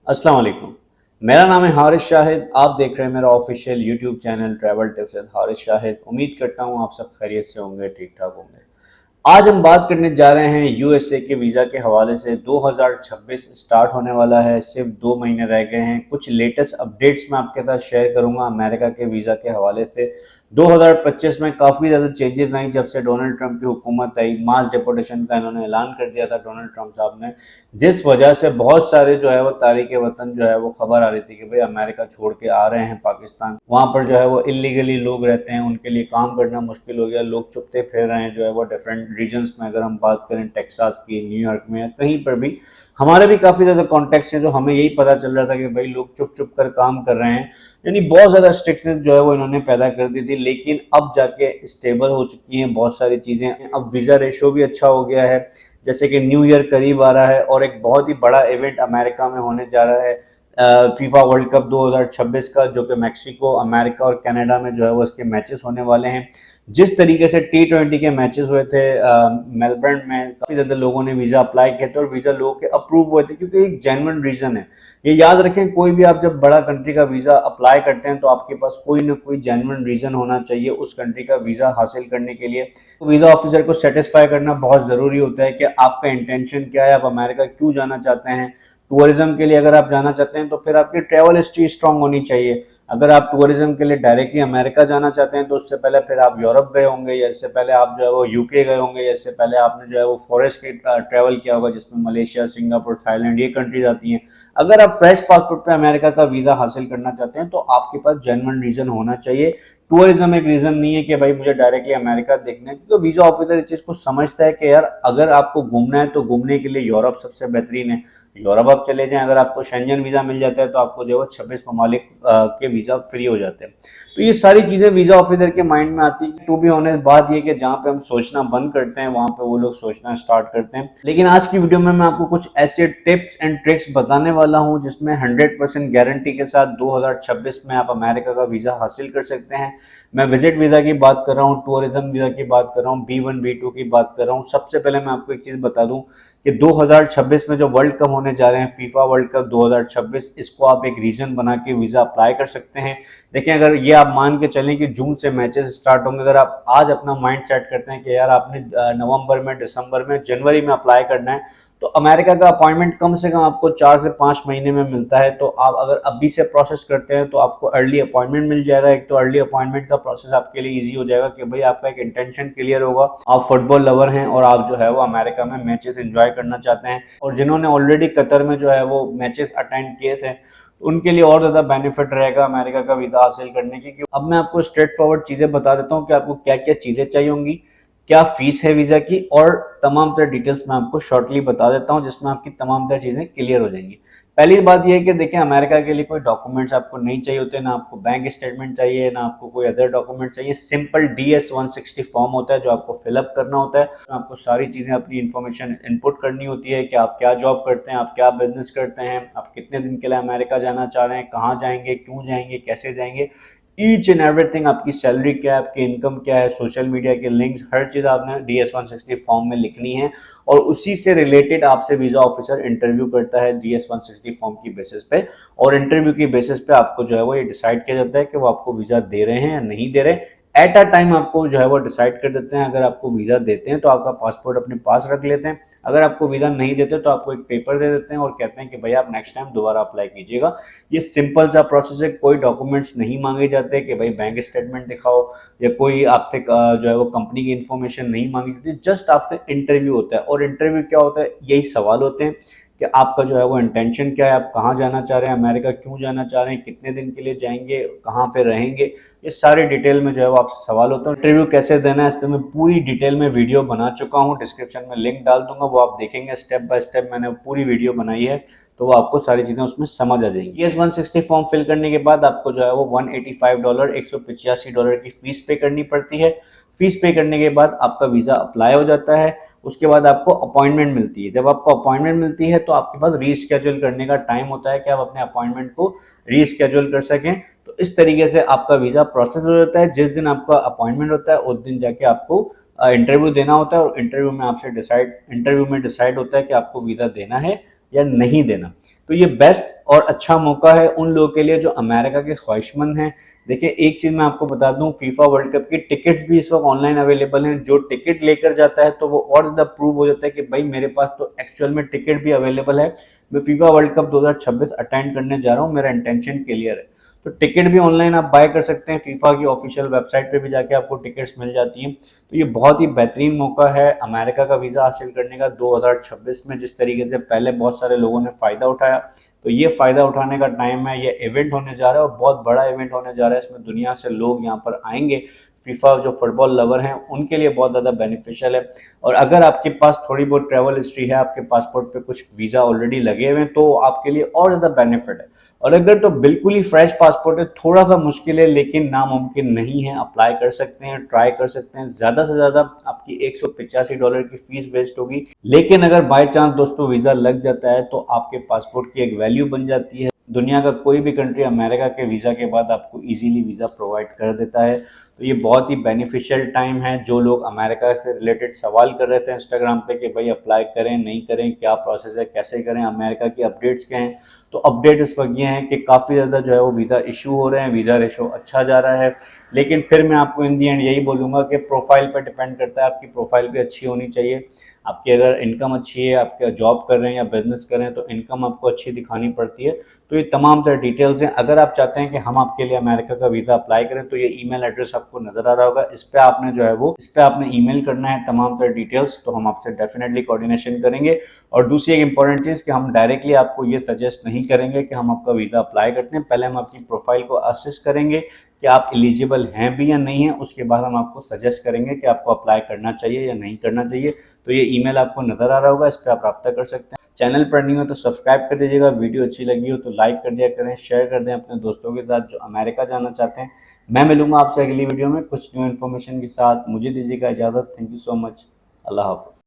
अस्सलाम वालेकुम। मेरा नाम है हारिस शाहिद। आप देख रहे हैं मेरा official YouTube channel travel tips with Haris Shahid. उम्मीद करता हूँ आप सब खैरियत से होंगे, ठीक ठाक होंगे। आज हम बात करने जा रहे हैं यूएसए के वीज़ा के हवाले से। 2026 स्टार्ट होने वाला है, सिर्फ 2 महीने रह गए हैं। कुछ लेटेस्ट अपडेट्स मैं आपके साथ शेयर करूंगा अमेरिका के वीज़ा के हवाले से। 2025 में काफ़ी ज़्यादा चेंजेस आई जब से डोनाल्ड ट्रंप की हुकूमत आई। मास डिपोटेशन का इन्होंने ऐलान कर दिया था डोनाल्ड ट्रंप साहब ने, जिस वजह से बहुत सारे जो है वो तारीके वतन जो है वो खबर आ रही थी कि भाई अमेरिका छोड़ के आ रहे हैं पाकिस्तान। वहाँ पर जो है वो इलीगली लोग रहते हैं, उनके लिए काम करना मुश्किल हो गया। लोग चुपते फिर रहे हैं जो है वो डिफरेंट रीजन्स में। अगर हम बात करें टेक्सास की, न्यूयॉर्क में, कहीं पर भी हमारे भी काफ़ी ज़्यादा कॉन्टेक्स्ट है जो हमें यही पता चल रहा था कि भाई लोग चुप चुप कर काम कर रहे हैं। यानी बहुत ज़्यादा स्ट्रिक्टनेस जो है वो इन्होंने पैदा कर दी थी, लेकिन अब जाके स्टेबल हो चुकी हैं बहुत सारी चीज़ें। अब वीज़ा रेशो भी अच्छा हो गया है। जैसे कि न्यू ईयर करीब आ रहा है और एक बहुत ही बड़ा इवेंट अमेरिका में होने जा रहा है, फीफा वर्ल्ड कप 2026 का, जो कि मैक्सिको, अमेरिका और कनाडा में जो है वो इसके मैचेस होने वाले हैं। जिस तरीके से T20 के मैचेस हुए थे मेलबर्न में, काफ़ी ज़्यादा लोगों ने वीज़ा अप्लाई किए थे और वीज़ा लोगों के अप्रूव हुए थे, क्योंकि एक जेन्युइन रीज़न है। ये याद रखें, कोई भी आप जब बड़ा कंट्री का वीज़ा अप्लाई करते हैं तो आपके पास कोई ना कोई जेन्युइन रीज़न होना चाहिए उस कंट्री का वीज़ा हासिल करने के लिए। तो वीज़ा ऑफिसर को सेटिस्फाई करना बहुत ज़रूरी होता है कि आपका इंटेंशन क्या है, आप अमेरिका क्यों जाना चाहते हैं। टूरिज्म के लिए अगर आप जाना चाहते हैं तो फिर आपकी ट्रैवल हिस्ट्री स्ट्रांग होनी चाहिए। अगर आप टूरिज्म के लिए डायरेक्टली अमेरिका जाना चाहते हैं तो उससे पहले फिर आप यूरोप गए होंगे, या इससे पहले आप जो है वो यूके गए होंगे, या इससे पहले आपने जो है वो फॉरेस्ट के ट्रैवल किया होगा, जिसमें मलेशिया, सिंगापुर, थाईलैंड ये कंट्रीज आती हैं। अगर आप फ्रेश पासपोर्ट पे अमेरिका का वीज़ा हासिल करना चाहते हैं तो आपके पास जेन्युइन रीज़न होना चाहिए। टूरिज्म एक रीज़न नहीं है कि भाई मुझे डायरेक्टली अमेरिका देखना है, क्योंकि वीज़ा ऑफिसर इस चीज़ को समझता है कि यार अगर आपको घूमना है तो घूमने के लिए यूरोप सबसे बेहतरीन है। यूरोप आप चले जाएं, अगर आपको शेंजन वीज़ा मिल जाता है तो आपको जो है 26 ममालिक के वीज़ा फ्री हो जाते हैं। तो ये सारी चीज़ें वीज़ा ऑफिसर के माइंड में आती है। टू बी ऑनेस्ट बात ये कि जहाँ पे हम सोचना बंद करते हैं वहाँ पे वो लोग सोचना स्टार्ट करते हैं। लेकिन आज की वीडियो में मैं आपको कुछ ऐसे टिप्स एंड ट्रिक्स बताने वाला हूँ जिसमें 100% गारंटी के साथ 2026 में आप अमेरिका का वीज़ा हासिल कर सकते हैं। मैं विजिट वीज़ा की बात कर रहा हूँ, टूरिज्म वीज़ा की बात कर रहा हूँ, B1 B2 की बात कर रहा हूँ। सबसे पहले मैं आपको एक चीज़ बता दूँ कि 2026 में जो वर्ल्ड कप होने जा रहे हैं, फीफा वर्ल्ड कप 2026, इसको आप एक रीजन बना के वीज़ा अप्लाई कर सकते हैं। देखिए, अगर ये आप मान के चलें कि जून से मैचेस स्टार्ट होंगे, अगर आप आज अपना माइंड सेट करते हैं कि यार आपने नवंबर में, दिसंबर में, जनवरी में अप्लाई करना है, तो अमेरिका का अपॉइंटमेंट कम से कम आपको 4 से 5 महीने में मिलता है। तो आप अगर अभी से प्रोसेस करते हैं तो आपको अर्ली अपॉइंटमेंट मिल जाएगा। एक तो अर्ली अपॉइंटमेंट का प्रोसेस आपके लिए इजी हो जाएगा कि भाई आपका एक इंटेंशन क्लियर होगा, आप फुटबॉल लवर हैं और आप जो है वो अमेरिका में मैचेस एंजॉय करना चाहते हैं। और जिन्होंने ऑलरेडी कतर में जो है वो मैचेस अटेंड किए थे, उनके लिए और ज़्यादा बेनिफिट रहेगा अमेरिका का वीज़ा हासिल करने की। अब मैं आपको स्ट्रेट फॉरवर्ड चीज़ें बता देता हूँ कि आपको क्या क्या चीज़ें चाहिए होंगी, क्या फीस है वीज़ा की, और तमाम तरह डिटेल्स मैं आपको शॉर्टली बता देता हूँ, जिसमें आपकी तमाम तरह चीज़ें क्लियर हो जाएंगी। पहली बात यह है कि देखिए, अमेरिका के लिए कोई डॉक्यूमेंट्स आपको नहीं चाहिए होते, ना आपको बैंक स्टेटमेंट चाहिए, ना आपको कोई अदर डॉक्यूमेंट चाहिए। सिंपल DS-160 फॉर्म होता है जो आपको फिलअप करना होता है। आपको सारी चीज़ें, अपनी इन्फॉर्मेशन इनपुट करनी होती है कि आप क्या जॉब करते हैं, आप क्या बिजनेस करते हैं, आप कितने दिन के लिए अमेरिका जाना चाह रहे हैं, कहाँ जाएंगे, क्यों जाएंगे, कैसे जाएंगे, ईच एंड एवरीथिंग, आपकी सैलरी क्या है, आपकी इनकम क्या है, सोशल मीडिया के लिंक्स, हर चीज़ आपने DS-160 फॉर्म में लिखनी है। और उसी से रिलेटेड आपसे वीज़ा ऑफिसर इंटरव्यू करता है DS-160 फॉर्म की बेसिस पे। और इंटरव्यू की बेसिस पे आपको जो है वो ये डिसाइड किया जाता है कि वो आपको वीज़ा दे रहे हैं या नहीं दे रहे। एट अ टाइम आपको जो है वो डिसाइड कर देते हैं। अगर आपको वीज़ा देते हैं तो आपका पासपोर्ट अपने पास रख लेते हैं। अगर आपको वीज़ा नहीं देते तो आपको एक पेपर दे देते हैं और कहते हैं कि भाई आप नेक्स्ट टाइम दोबारा अप्लाई कीजिएगा। ये सिंपल सा प्रोसेस है, कोई डॉक्यूमेंट्स नहीं मांगे जाते कि भाई बैंक स्टेटमेंट दिखाओ, या कोई आपसे जो है वो कंपनी की इन्फॉर्मेशन नहीं मांगी जाती। जस्ट आपसे इंटरव्यू होता है, और इंटरव्यू क्या होता है, यही सवाल होते हैं कि आपका जो है वो इंटेंशन क्या है, आप कहाँ जाना चाह रहे हैं, अमेरिका क्यों जाना चाह रहे हैं, कितने दिन के लिए जाएंगे, कहाँ पे रहेंगे, ये सारे डिटेल में जो है वो आपसे सवाल होता है। इंटरव्यू कैसे देना है इस पर मैं पूरी डिटेल में वीडियो बना चुका हूँ, डिस्क्रिप्शन में लिंक डाल दूंगा, वो आप देखेंगे स्टेप बाय स्टेप मैंने पूरी वीडियो बनाई है, तो वो आपको सारी चीज़ें उसमें समझ आ जाएंगी। DS-160 फॉर्म फिल करने के बाद आपको जो है वो $185, $185 की फ़ीस पे करनी पड़ती है। फीस पे करने के बाद आपका वीज़ा अप्लाई हो जाता है। उसके बाद आपको अपॉइंटमेंट मिलती है। जब आपको अपॉइंटमेंट मिलती है तो आपके पास रीस्केड्यूल करने का टाइम होता है कि आप अपने अपॉइंटमेंट को रीस्केड्यूल कर सकें। तो इस तरीके से आपका वीज़ा प्रोसेस हो जाता है। जिस दिन आपका अपॉइंटमेंट होता है उस दिन जाके आपको इंटरव्यू देना होता है, और इंटरव्यू में डिसाइड होता है कि आपको वीज़ा देना है या नहीं देना। तो ये बेस्ट और अच्छा मौका है उन लोगों के लिए जो अमेरिका के ख्वाहिशमंद हैं। देखिए एक चीज़ मैं आपको बता दूं, फीफा वर्ल्ड कप की टिकट्स भी इस वक्त ऑनलाइन अवेलेबल हैं। जो टिकट लेकर जाता है तो वो और ज़्यादा प्रूव हो जाता है कि भाई मेरे पास तो एक्चुअल में टिकट भी अवेलेबल है, मैं फीफा वर्ल्ड कप 2026 अटेंड करने जा रहा हूँ, मेरा इंटेंशन क्लियर है। तो टिकट भी ऑनलाइन आप बाय कर सकते हैं, फीफा की ऑफिशियल वेबसाइट पे भी जाके आपको टिकट्स मिल जाती हैं। तो ये बहुत ही बेहतरीन मौका है अमेरिका का वीज़ा हासिल करने का 2026 में। जिस तरीके से पहले बहुत सारे लोगों ने फ़ायदा उठाया, तो ये फ़ायदा उठाने का टाइम है। ये इवेंट होने जा रहा है और बहुत बड़ा इवेंट होने जा रहा है। इसमें दुनिया से लोग यहाँ पर आएंगे। फीफा जो फुटबॉल लवर हैं उनके लिए बहुत ज़्यादा बेनिफिशियल है। और अगर आपके पास थोड़ी बहुत ट्रैवल हिस्ट्री है, आपके पासपोर्ट पे कुछ वीज़ा ऑलरेडी लगे हुए हैं, तो आपके लिए और ज़्यादा बेनिफिट है। और अगर तो बिल्कुल ही फ्रेश पासपोर्ट है, थोड़ा सा मुश्किल है लेकिन नामुमकिन नहीं है, अप्लाई कर सकते हैं, ट्राई कर सकते हैं। ज़्यादा से ज़्यादा आपकी $185 की फीस वेस्ट होगी, लेकिन अगर बाय चांस दोस्तों वीज़ा लग जाता है तो आपके पासपोर्ट की एक वैल्यू बन जाती है। दुनिया का कोई भी कंट्री अमेरिका के वीज़ा के बाद आपको इजीली वीज़ा प्रोवाइड कर देता है। तो ये बहुत ही बेनिफिशियल टाइम है। जो लोग अमेरिका से रिलेटेड सवाल कर रहे थे इंस्टाग्राम पे कि भाई अप्लाई करें नहीं करें, क्या प्रोसेस है, कैसे करें, अमेरिका की अपडेट्स क्या हैं, तो अपडेट इस वक्त ये है कि काफ़ी ज़्यादा जो है वो वीज़ा इशू हो रहे हैं, वीज़ा रेशो अच्छा जा रहा है। लेकिन फिर मैं आपको इन दी एंड यही बोलूँगा कि प्रोफाइल पर डिपेंड करता है। आपकी प्रोफाइल भी अच्छी होनी चाहिए। आपकी अगर इनकम अच्छी है, आप जॉब कर रहे हैं या बिजनेस कर रहे हैं, तो इनकम आपको अच्छी दिखानी पड़ती है। तो ये तमाम तरह डिटेल्स हैं। अगर आप चाहते हैं कि हम आपके लिए अमेरिका का वीज़ा अप्लाई करें, तो ये ईमेल एड्रेस आपको नज़र आ रहा होगा। इस पे आपने जो है वो इस पे आपने ईमेल करना है तमाम तरह डिटेल्स, तो हम आपसे डेफिनेटली कोऑर्डिनेशन करेंगे। और दूसरी एक इंपॉर्टेंट चीज़ कि हम डायरेक्टली आपको ये सजेस्ट नहीं करेंगे कि हम आपका वीज़ा अप्लाई करते हैं। पहले हम आपकी प्रोफाइल को असेस करेंगे कि आप एलिजिबल हैं भी या नहीं हैं, उसके बाद हम आपको सजेस्ट करेंगे कि आपको अप्लाई करना चाहिए या नहीं करना चाहिए। तो ये ईमेल आपको नज़र आ रहा होगा, इस पर आप रब्ता कर सकते हैं। चैनल पर नहीं हो तो सब्सक्राइब कर दीजिएगा, वीडियो अच्छी लगी हो तो लाइक कर दिया करें, शेयर कर दें अपने दोस्तों के साथ जो अमेरिका जाना चाहते हैं। मैं मिलूंगा आपसे अगली वीडियो में कुछ न्यू इन्फॉर्मेशन के साथ। मुझे दीजिएगा इजाज़त। Thank you so much. अल्लाह हाफ़िज़।